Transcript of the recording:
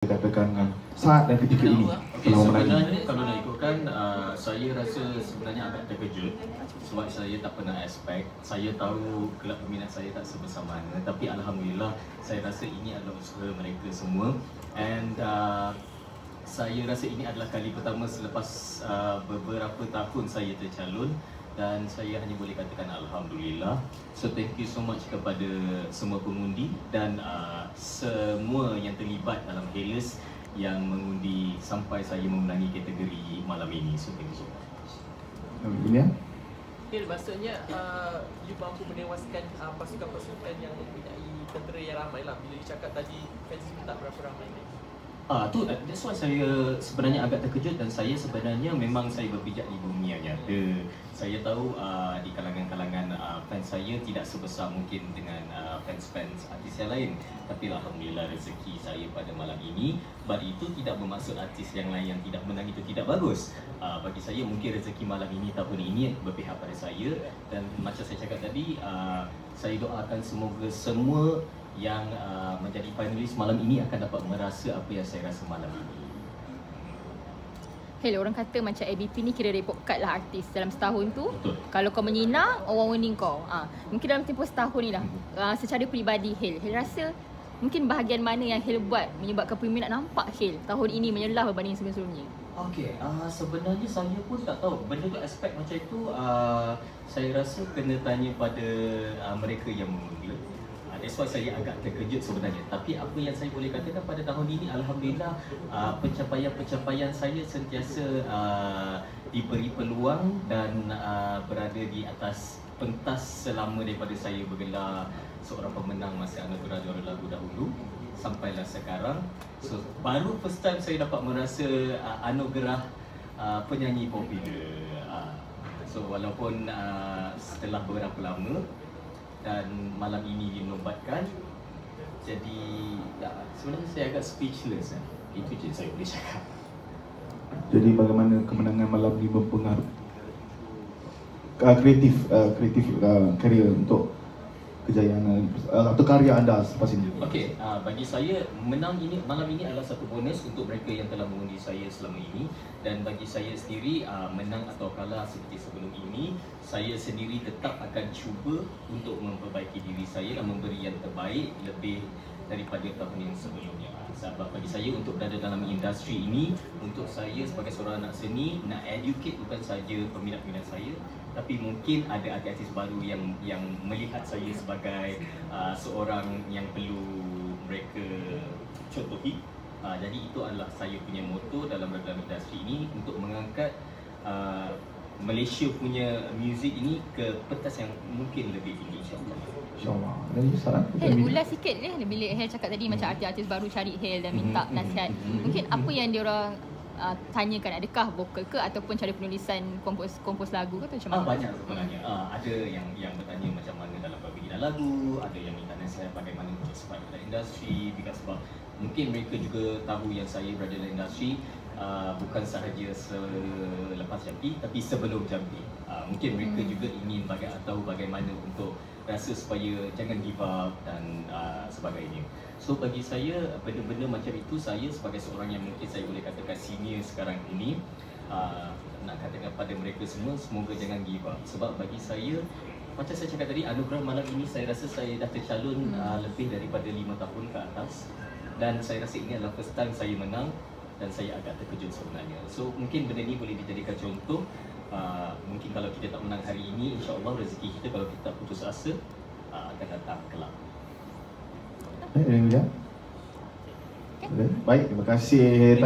katakan saat dan ketika ini setelah sebenarnya kalau nak ikutkan saya rasa sebenarnya agak terkejut sebab saya tak pernah expect. Saya tahu kelab peminat saya tak sebesar mana, tapi alhamdulillah saya rasa ini adalah usaha mereka semua, and saya rasa ini adalah kali pertama selepas beberapa tahun saya tercalon, dan saya hanya boleh katakan alhamdulillah. So thank you so much kepada semua pengundi dan semua yang terlibat dalam Hailers yang mengundi sampai saya memenangi kategori malam ini. So thank you so much. Ini ya? Maksudnya you mampu menewaskan pasukan-pasukan yang mempunyai tentera yang ramai lah. Bila you cakap tadi fans you tak berapa ramai ni. That's why saya sebenarnya agak terkejut, dan saya sebenarnya memang saya berpijak di bumi yang nyata. Saya tahu di kalangan-kalangan fans saya tidak sebesar mungkin dengan fans-fans artis yang lain, tapi alhamdulillah rezeki saya pada malam ini. But itu tidak bermaksud artis yang lain yang tidak menang itu tidak bagus. Bagi saya mungkin rezeki malam ini tahun ini berpihak pada saya, dan macam saya cakap tadi, saya doakan semoga semua yang menjadi finalis malam ini akan dapat merasa apa yang saya rasa malam ini. Hel, orang kata macam ABP ni kira report card lah artis dalam setahun tu. Betul. Kalau kau menyinar, orang warning kau. Mungkin dalam tempoh setahun ni lah. Secara peribadi Hel rasa mungkin bahagian mana yang Hel buat menyebabkan peminat nampak Hel tahun ini menyelah berbanding sebelum-sebelumnya? Okey, sebenarnya saya pun tak tahu benda tu, aspek macam itu saya rasa kena tanya pada mereka yang mengundi. That's why saya agak terkejut sebenarnya. Tapi apa yang saya boleh katakan pada tahun ini, alhamdulillah pencapaian saya sentiasa diberi peluang dan berada di atas pentas selama daripada saya bergelar seorang pemenang masa anugerah juara lagu dahulu sampailah sekarang. So baru first time saya dapat merasa anugerah penyanyi popular. So walaupun setelah beberapa lama dan malam ini dinobatkan, jadi sebenarnya saya agak speechless. Itu je saya boleh cakap. Jadi bagaimana kemenangan malam ini mempengaruhi kreatif karier untuk kejayaan atau karya anda selepas ini? Okey, bagi saya menang ini malam ini adalah satu bonus untuk mereka yang telah mengundi saya selama ini, dan bagi saya sendiri menang atau kalah seperti sebelum ini, saya sendiri tetap akan cuba untuk memperbaiki diri saya dan memberi yang terbaik lebih daripada tahun yang sebelumnya. Sebab bagi saya untuk berada dalam industri ini, untuk saya sebagai seorang anak seni, nak educate bukan saja peminat-peminat saya, tapi mungkin ada artis baru yang melihat saya sebagai seorang yang perlu mereka contohi. Jadi itu adalah saya punya moto dalam industri ini, untuk mengangkat Malaysia punya muzik ini ke pentas yang mungkin lebih tinggi, insyaAllah. InsyaAllah. Ada lagi saran? Hel, ulas sikit bila Hel cakap tadi macam artis-artis baru cari Hel dan minta nasihat. Mungkin apa yang diorang tanyakan, adakah vokal ke ataupun cara penulisan kompos lagu ke atau macam mana? Banyak sebenarnya. Ada yang bertanya macam mana dalam berbikin lagu, ada yang minta nasihat bagaimana untuk survive dalam industri, sebab mungkin mereka juga tahu yang saya berada dalam industri bukan sahaja selepas jampi, tapi sebelum jampi. Mungkin mereka juga ingin tahu bagaimana untuk rasa supaya jangan give up dan sebagainya. So bagi saya, benda-benda macam itu, saya sebagai seorang yang mungkin saya boleh katakan senior sekarang ini, nak katakan pada mereka semua, semoga jangan give up. Sebab bagi saya, macam saya cakap tadi, anugerah malam ini saya rasa saya dah tercalon lebih daripada 5 tahun ke atas, dan saya rasa ini adalah first time saya menang, dan saya agak terkejut sebenarnya. So mungkin benda ni boleh dijadikan contoh. Mungkin kalau kita tak menang hari ini, insyaAllah rezeki kita kalau kita putus asa akan datang kelak. Baik, terima kasih.